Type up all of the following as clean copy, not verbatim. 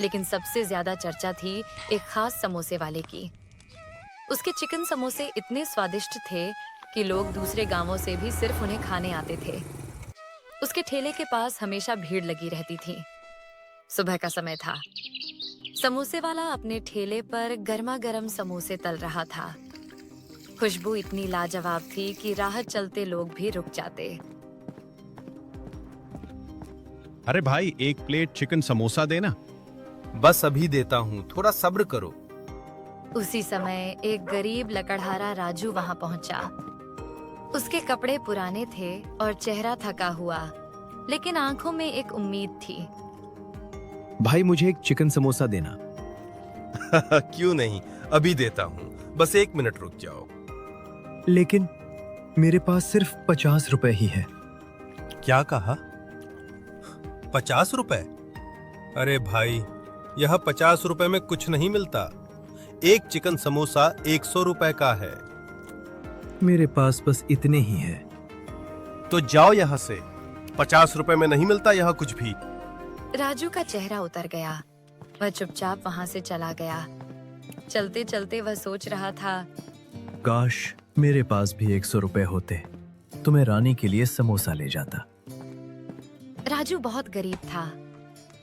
लेकिन सबसे ज्यादा चर्चा थी एक खास समोसे वाले की। उसके चिकन समोसे इतने स्वादिष्ट थे कि लोग दूसरे गांवों से भी सिर्फ उन्हें खाने आते थे। उसके ठेले के पास हमेशा भीड़ लगी रहती थी। सुबह का समय था। समोसे वाला अपने ठेले पर गर्मा गर्म समोसे तल रहा था। खुशबू इतनी लाजवाब थी कि राह चलते लोग भी रुक जाते। अरे भाई, एक प्लेट चिकन समोसा देना। बस अभी देता हूँ, थोड़ा सब्र करो। उसी समय एक गरीब लकड़हारा राजू वहां पहुंचा। उसके कपड़े पुराने थे और चेहरा थका हुआ, लेकिन आंखों में एक उम्मीद थी। भाई मुझे एक चिकन समोसा देना। क्यों नहीं, अभी देता हूँ, बस 1 मिनट रुक जाओ। लेकिन मेरे पास सिर्फ 50 रुपए ही है। क्या कहा? 50 रुपए? अरे भाई, यह 50 रुपए में कुछ नहीं मिलता। एक चिकन समोसा 100 रुपए का है। मेरे पास बस इतने ही है। तो जाओ यहाँ से, 50 रुपए में नहीं मिलता यहाँ कुछ भी। राजू का चेहरा उतर गया। वह चुपचाप वहां से चला गया। चलते चलते वह सोच रहा था, काश मेरे पास भी 100 रुपए होते तो मैं रानी के लिए समोसा ले जाता। राजू बहुत गरीब था।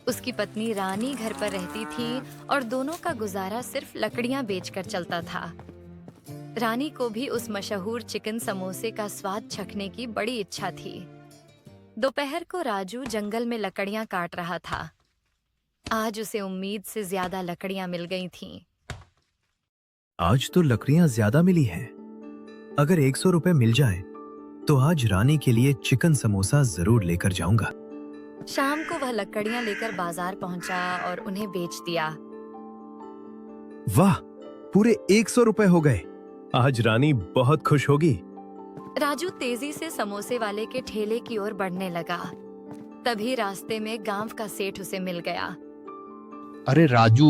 उसकी पत्नी रानी घर पर रहती थी और दोनों का गुजारा सिर्फ लकड़ियां बेचकर चलता था। रानी को भी उस मशहूर चिकन समोसे का स्वाद चखने की बड़ी इच्छा थी। दोपहर को राजू जंगल में लकड़ियां काट रहा था। आज उसे उम्मीद से ज्यादा लकड़ियां मिल गई थीं। आज तो लकड़ियां ज्यादा मिली हैं। अगर 100 रुपए मिल जाए तो आज रानी के लिए चिकन समोसा जरूर लेकर जाऊंगा। शाम को वह लकड़ियां लेकर बाजार पहुंचा और उन्हें बेच दिया। वाह, पूरे 100 रुपए हो गए। आज रानी बहुत खुश होगी। राजू तेजी से समोसे वाले के ठेले की ओर बढ़ने लगा। तभी रास्ते में गांव का सेठ उसे मिल गया। अरे राजू,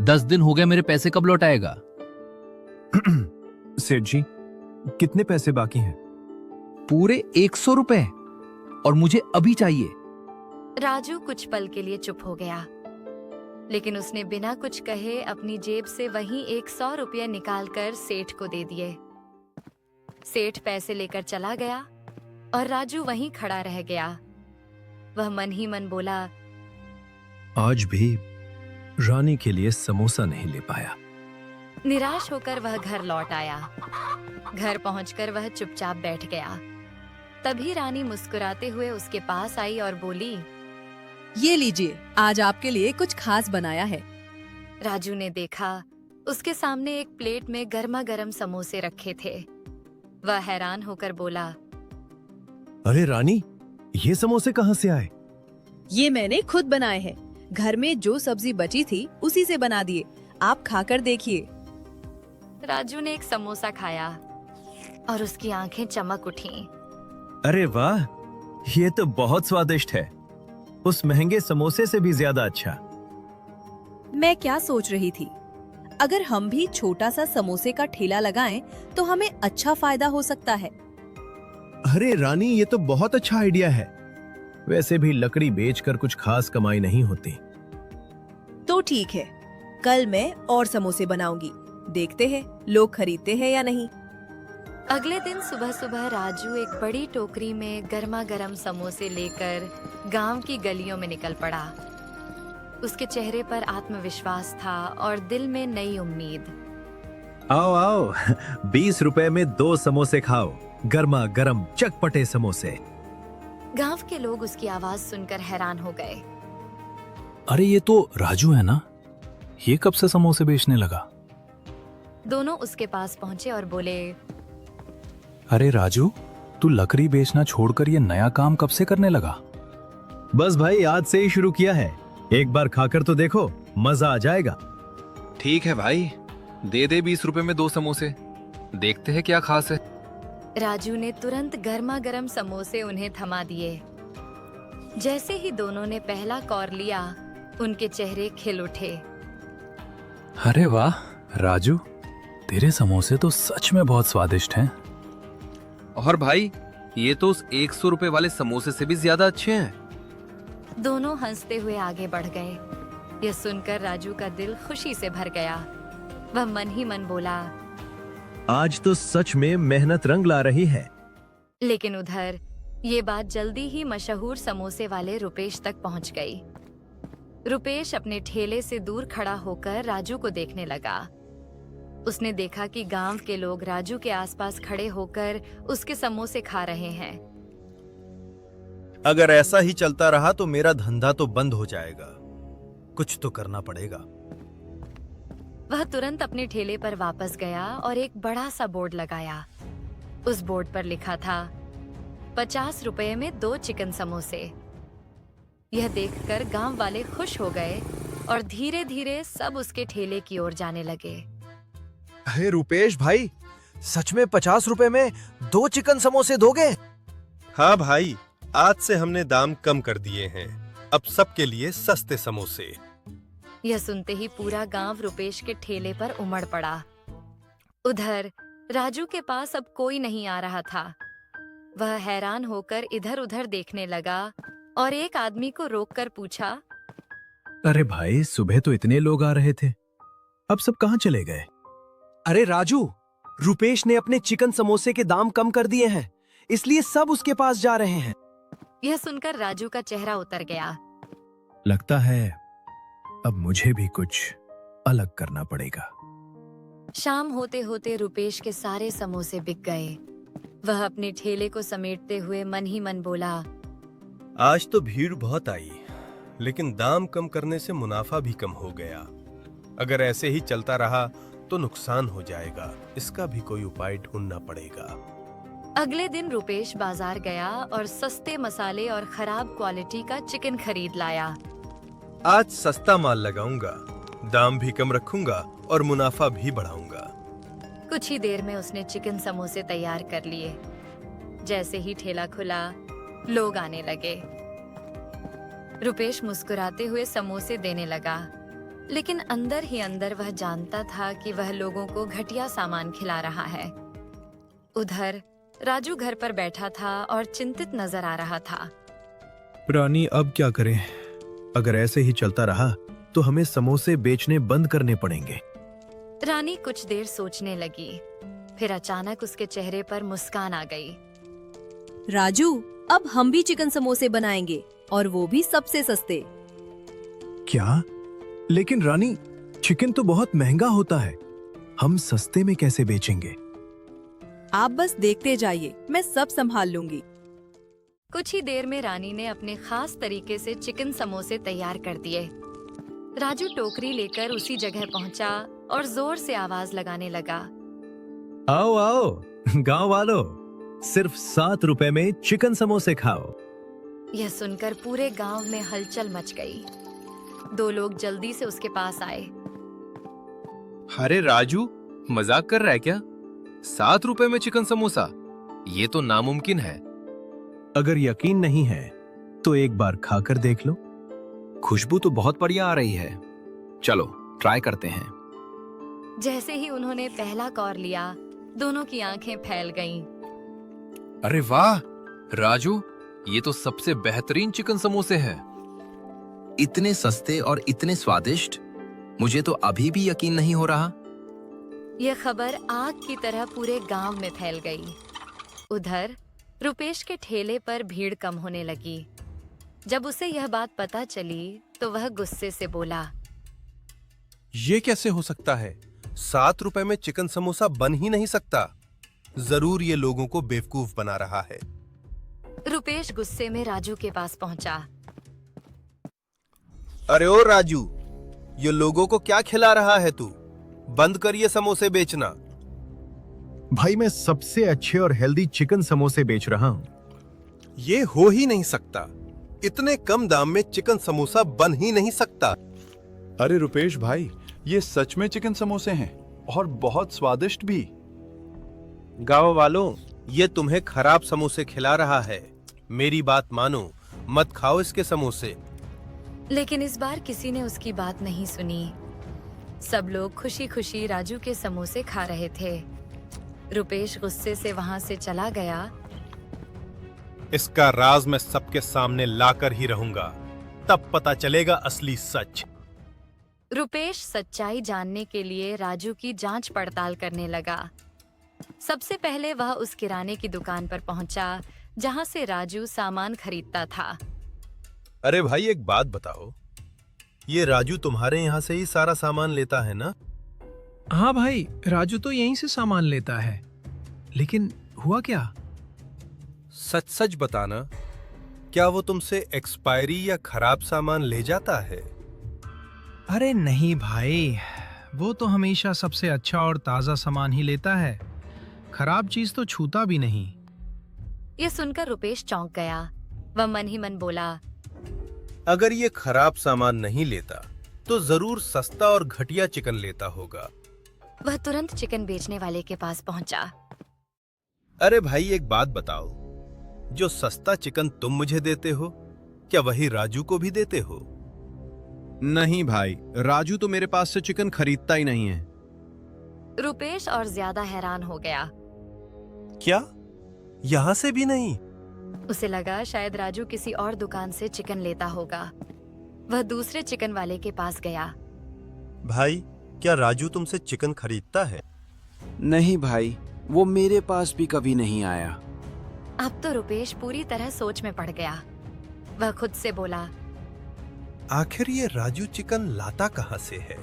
10 दिन हो गए, मेरे पैसे कब लौटाएगा? सेठ जी, कितने पैसे बाकी हैं? पूरे 100 रुपए, और मुझे अभी चाहिए। राजू कुछ पल के लिए चुप हो गया, लेकिन उसने बिना कुछ कहे अपनी जेब से वहीं 100 रुपये निकालकर सेठ को दे दिए। सेठ पैसे लेकर चला गया और राजू वहीं खड़ा रह गया। वह मन ही मन बोला, आज भी रानी के लिए समोसा नहीं ले पाया। निराश होकर वह घर लौट आया। घर पहुंचकर वह चुपचाप बैठ गया। तभी रानी मुस्कुराते हुए उसके पास आई और बोली, ये लीजिए, आज आपके लिए कुछ खास बनाया है। राजू ने देखा, उसके सामने एक प्लेट में गर्मा गर्म समोसे रखे थे। वह हैरान होकर बोला, अरे रानी, ये समोसे कहाँ से आए? ये मैंने खुद बनाए हैं। घर में जो सब्जी बची थी उसी से बना दिए। आप खाकर देखिए। राजू ने एक समोसा खाया और उसकी आंखें चमक उठीं। अरे वाह, ये तो बहुत स्वादिष्ट है। उस महंगे समोसे से भी ज्यादा अच्छा। मैं क्या सोच रही थी, अगर हम भी छोटा सा समोसे का ठेला लगाएं तो हमें अच्छा फायदा हो सकता है। अरे रानी, ये तो बहुत अच्छा आइडिया है। वैसे भी लकड़ी बेचकर कुछ खास कमाई नहीं होती। तो ठीक है, कल मैं और समोसे बनाऊंगी। देखते हैं लोग खरीदते हैं या नहीं। अगले दिन सुबह सुबह राजू एक बड़ी टोकरी में गर्मा गर्म समोसे लेकर गांव की गलियों में निकल पड़ा। उसके चेहरे पर आत्मविश्वास था और दिल में नई उम्मीद। आओ आओ, 20 रुपए में 2 समोसे खाओ, गर्मा गर्म चटपटे समोसे। गांव के लोग उसकी आवाज सुनकर हैरान हो गए। अरे ये तो राजू है ना? ये कब से समोसे बेचने लगा? दोनों उसके पास पहुंचे और बोले, अरे राजू, तू लकड़ी बेचना छोड़कर ये नया काम कब से करने लगा? बस भाई, आज से ही शुरू किया है। एक बार खाकर तो देखो, मजा आ जाएगा। ठीक है भाई, दे दे 20 रुपए में 2 समोसे, देखते हैं क्या खास है। राजू ने तुरंत गर्मा गर्म समोसे उन्हें थमा दिए। जैसे ही दोनों ने पहला कौर लिया, उनके चेहरे खिल उठे। अरे वाह राजू, तेरे समोसे तो सच में बहुत स्वादिष्ट हैं। और भाई, ये तो उस 100 रुपए वाले समोसे से भी ज्यादा अच्छे हैं। दोनों हंसते हुए आगे बढ़ गए। यह सुनकर राजू का दिल खुशी से भर गया। वह मन ही मन बोला। आज तो सच में मेहनत रंग ला रही है। लेकिन उधर ये बात जल्दी ही मशहूर समोसे वाले रुपेश तक पहुंच गई। रुपेश अपने ठेले से दूर खड़ा होकर राजू को देखने लगा। उसने देखा कि गांव के लोग राजू के आसपास खड़े होकर उसके समोसे खा रहे हैं। अगर ऐसा ही चलता रहा तो मेरा धंधा तो बंद हो जाएगा। कुछ तो करना पड़ेगा। वह तुरंत अपने ठेले पर वापस गया और एक बड़ा सा बोर्ड लगाया। उस बोर्ड पर लिखा था 50 रुपए में 2 चिकन समोसे। यह देखकर गांव वाले खुश हो गए और धीरे धीरे सब उसके ठेले की ओर जाने लगे। अरे रुपेश भाई, सच में 50 रुपए में 2 चिकन समोसे दोगे? हाँ भाई, आज से हमने दाम कम कर दिए हैं। अब सबके लिए सस्ते समोसे। यह सुनते ही पूरा गांव रुपेश के ठेले पर उमड़ पड़ा। उधर राजू के पास अब कोई नहीं आ रहा था। वह हैरान होकर इधर उधर देखने लगा और एक आदमी को रोककर पूछा। अरे भाई, सुबह तो इतने लोग आ रहे थे, अब सब कहाँ चले गए? अरे राजू, रुपेश ने अपने चिकन समोसे के दाम कम कर दिए हैं, इसलिए सब उसके पास जा रहे हैं। यह सुनकर राजू का चेहरा उतर गया। लगता है अब मुझे भी कुछ अलग करना पड़ेगा। शाम होते होते रुपेश के सारे समोसे बिक गए। वह अपने ठेले को समेटते हुए मन ही मन बोला। आज तो भीड़ बहुत आई, लेकिन दाम कम करने से मुनाफा भी कम हो गया। अगर ऐसे ही चलता रहा तो नुकसान हो जाएगा। इसका भी कोई उपाय ढूंढना पड़ेगा। अगले दिन रुपेश बाजार गया और सस्ते मसाले और खराब क्वालिटी का चिकन खरीद लाया। आज सस्ता माल लगाऊंगा, दाम भी कम रखूंगा और मुनाफा भी बढ़ाऊंगा। कुछ ही देर में उसने चिकन समोसे तैयार कर लिए। जैसे ही ठेला खुला, लोग आने लगे। रुपेश मुस्कुराते हुए समोसे देने लगा, लेकिन अंदर ही अंदर वह जानता था कि वह लोगों को घटिया सामान खिला रहा है। उधर राजू घर पर बैठा था और चिंतित नजर आ रहा था। रानी, अब क्या करें? अगर ऐसे ही चलता रहा तो हमें समोसे बेचने बंद करने पड़ेंगे। रानी कुछ देर सोचने लगी, फिर अचानक उसके चेहरे पर मुस्कान आ गई। राजू, अब हम भी चिकन समोसे बनाएंगे, और वो भी सबसे सस्ते। क्या? लेकिन रानी, चिकन तो बहुत महंगा होता है, हम सस्ते में कैसे बेचेंगे? आप बस देखते जाइए, मैं सब संभाल लूंगी। कुछ ही देर में रानी ने अपने खास तरीके से चिकन समोसे तैयार कर दिए। राजू टोकरी लेकर उसी जगह पहुंचा और जोर से आवाज लगाने लगा। आओ आओ गांव वालों, सिर्फ 7 रुपए में चिकन समोसे खाओ। यह सुनकर पूरे गांव में हलचल मच गई। 2 लोग जल्दी से उसके पास आए। अरे राजू, मजाक कर रहा है क्या? 7 रुपए में चिकन समोसा? ये तो नामुमकिन है। अगर यकीन नहीं है तो एक बार खाकर देख लो। खुशबू तो बहुत बढ़िया आ रही है, चलो ट्राई करते हैं। जैसे ही उन्होंने पहला कौर लिया, दोनों की आंखें फैल गईं। अरे वाह राजू, ये तो सबसे बेहतरीन चिकन समोसे हैं। इतने सस्ते और इतने स्वादिष्ट, मुझे तो अभी भी यकीन नहीं हो रहा। यह खबर आग की तरह पूरे गांव में फैल गई। उधर रुपेश के ठेले पर भीड़ कम होने लगी। जब उसे यह बात पता चली तो वह गुस्से से बोला। ये कैसे हो सकता है? 7 रुपए में चिकन समोसा बन ही नहीं सकता। जरूर ये लोगों को बेवकूफ बना रहा है। रुपेश गुस्से में राजू के पास पहुंचा। अरे ओ राजू, ये लोगों को क्या खिला रहा है तू? बंद कर ये समोसे बेचना। भाई, मैं सबसे अच्छे और हेल्दी चिकन समोसे बेच रहा हूं। ये हो ही नहीं सकता। इतने कम दाम में चिकन समोसा बन ही नहीं सकता। अरे रुपेश भाई, ये सच में चिकन समोसे हैं और बहुत स्वादिष्ट भी। गांव वालों, ये तुम्हें खराब समोसे खिला रहा है। मेरी बात मानो, मत खाओ इसके समोसे। लेकिन इस बार किसी ने उसकी बात नहीं सुनी। सब लोग खुशी खुशी राजू के समोसे खा रहे थे। रुपेश गुस्से से वहां से चला गया। इसका राज मैं सबके सामने लाकर ही रहूंगा, तब पता चलेगा असली सच। रुपेश सच्चाई जानने के लिए राजू की जांच पड़ताल करने लगा। सबसे पहले वह उस किराने की दुकान पर पहुंचा जहां से राजू सामान खरीदता था। अरे भाई, एक बात बताओ, ये राजू तुम्हारे यहाँ से ही सारा सामान लेता है ना? हाँ भाई, राजू तो यहीं से सामान लेता है। लेकिन हुआ क्या? सच सच बताना, क्या वो तुमसे एक्सपायरी या खराब सामान ले जाता है? अरे नहीं भाई, वो तो हमेशा सबसे अच्छा और ताजा सामान ही लेता है। खराब चीज तो छूता भी नहीं। ये सुनकर रुपेश चौंक गया। वह मन ही मन बोला, अगर ये खराब सामान नहीं लेता तो जरूर सस्ता और घटिया चिकन लेता होगा। वह तुरंत चिकन बेचने वाले के पास पहुंचा। अरे भाई, एक बात बताओ, जो सस्ता चिकन तुम मुझे देते हो, क्या वही राजू को भी देते हो? नहीं भाई, राजू तो मेरे पास से चिकन खरीदता ही नहीं है। रुपेश और ज्यादा हैरान हो गया। क्या? यहाँ से भी नहीं? उसे लगा शायद राजू किसी और दुकान से चिकन लेता होगा। वह दूसरे चिकन वाले के पास गया। भाई, क्या राजू तुमसे चिकन खरीदता है? नहीं भाई, वो मेरे पास भी कभी नहीं आया। अब तो रुपेश पूरी तरह सोच में पड़ गया। वह खुद से बोला, आखिर ये राजू चिकन लाता कहाँ से है?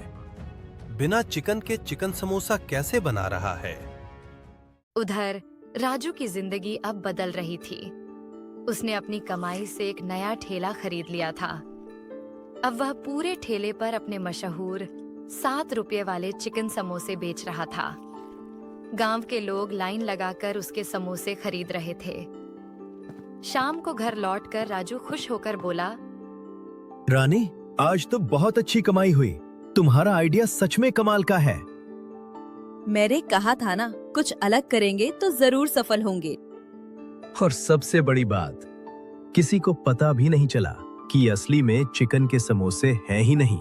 बिना चिकन के चिकन समोसा कैसे बना रहा है? उधर राजू की जिंदगी अब बदल रही थी। उसने अपनी कमाई से एक नया ठेला खरीद लिया था। अब वह पूरे ठेले पर अपने मशहूर 7 रुपये वाले चिकन समोसे बेच रहा था। गांव के लोग लाइन लगाकर उसके समोसे खरीद रहे थे। शाम को घर लौटकर राजू खुश होकर बोला, रानी, आज तो बहुत अच्छी कमाई हुई। तुम्हारा आइडिया सच में कमाल का है। मैंने कहा था ना, कुछ अलग करेंगे तो जरूर सफल होंगे। और सबसे बड़ी बात, किसी को पता भी नहीं चला कि असली में चिकन के समोसे हैं ही नहीं।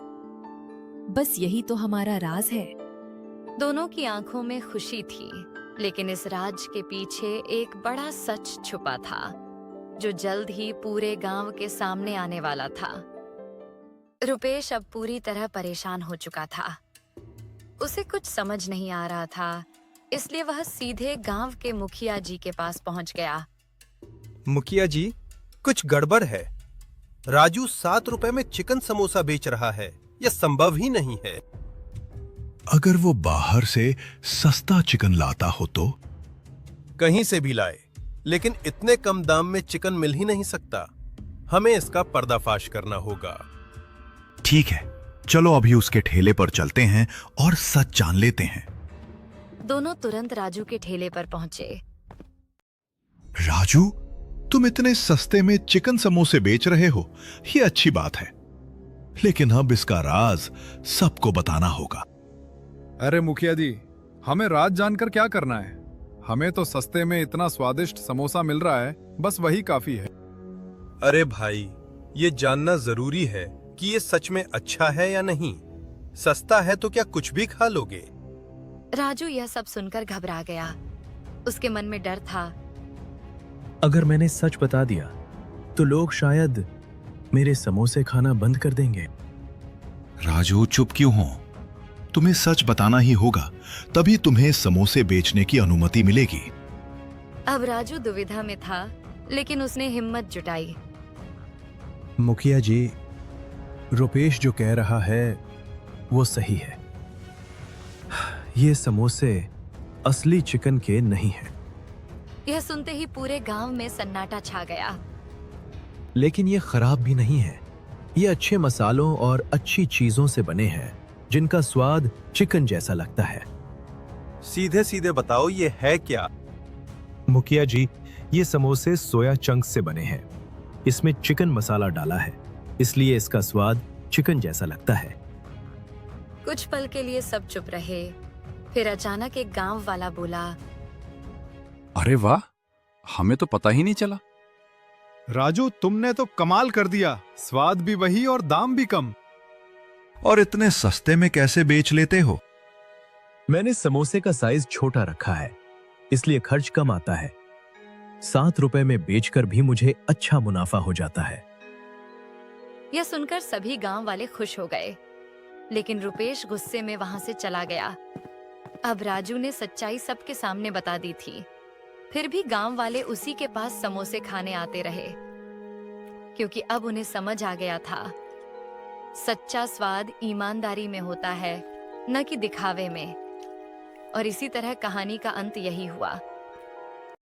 बस यही तो हमारा राज है। दोनों की आंखों में खुशी थी, लेकिन इस राज के पीछे एक बड़ा सच छुपा था, जो जल्द ही पूरे गांव के सामने आने वाला था। रुपेश अब पूरी तरह परेशान हो चुका था। उसे कुछ समझ नहीं आ रहा था, इसलिए वह सीधे गांव के मुखिया जी के पास पहुंच गया। मुखिया जी, कुछ गड़बड़ है। राजू 7 रुपए में चिकन समोसा बेच रहा है, यह संभव ही नहीं है। अगर वो बाहर से सस्ता चिकन लाता हो तो? कहीं से भी लाए, लेकिन इतने कम दाम में चिकन मिल ही नहीं सकता। हमें इसका पर्दाफाश करना होगा। ठीक है, चलो अभी उसके ठेले पर चलते हैं और सच जान लेते हैं। दोनों तुरंत राजू के ठेले पर पहुंचे। राजू, तुम इतने सस्ते में चिकन समोसे बेच रहे हो, ये अच्छी बात है, लेकिन अब इसका राज सबको बताना होगा। अरे मुखिया जी, हमें राज जानकर क्या करना है? हमें तो सस्ते में इतना स्वादिष्ट समोसा मिल रहा है, बस वही काफी है। अरे भाई, ये जानना जरूरी है कि ये सच में अच्छा है या नहीं। सस्ता है तो क्या कुछ भी खा लोगे? राजू यह सब सुनकर घबरा गया। उसके मन में डर था। अगर मैंने सच बता दिया तो लोग शायद मेरे समोसे खाना बंद कर देंगे। राजू, चुप क्यों हो? तुम्हें सच बताना ही होगा, तभी तुम्हें समोसे बेचने की अनुमति मिलेगी। अब राजू दुविधा में था, लेकिन उसने हिम्मत जुटाई। मुखिया जी, रुपेश जो कह रहा है वो सही है। ये समोसे असली चिकन के नहीं हैं। यह सुनते ही पूरे गांव में सन्नाटा छा गया। लेकिन ये खराब भी नहीं है। ये अच्छे मसालों और अच्छी चीजों से बने हैं, जिनका स्वाद चिकन जैसा लगता है। सीधे सीधे बताओ, ये है क्या? मुखिया जी, ये समोसे सोया चंक्स से बने हैं। इसमें चिकन मसाला डाला है, इसलिए इसका स्वाद चिकन जैसा लगता है। कुछ पल के लिए सब चुप रहे। फिर अचानक एक गांव वाला बोला, अरे वाह, हमें तो पता ही नहीं चला। राजू, तुमने तो कमाल कर दिया। स्वाद भी वही और दाम भी कम। और इतने सस्ते में कैसे बेच लेते हो? मैंने समोसे का साइज छोटा रखा है, इसलिए खर्च कम आता है। 7 रुपए में बेचकर भी मुझे अच्छा मुनाफा हो जाता है। यह सुनकर सभी गांव वाले खुश हो गए। लेकिन रुपेश गुस्से में वहां से चला गया। अब राजू ने सच्चाई सबके सामने बता दी थी। फिर भी गांव वाले उसी के पास समोसे खाने आते रहे, क्योंकि अब उन्हें समझ आ गया था, सच्चा स्वाद ईमानदारी में होता है, न कि दिखावे में। और इसी तरह कहानी का अंत यही हुआ।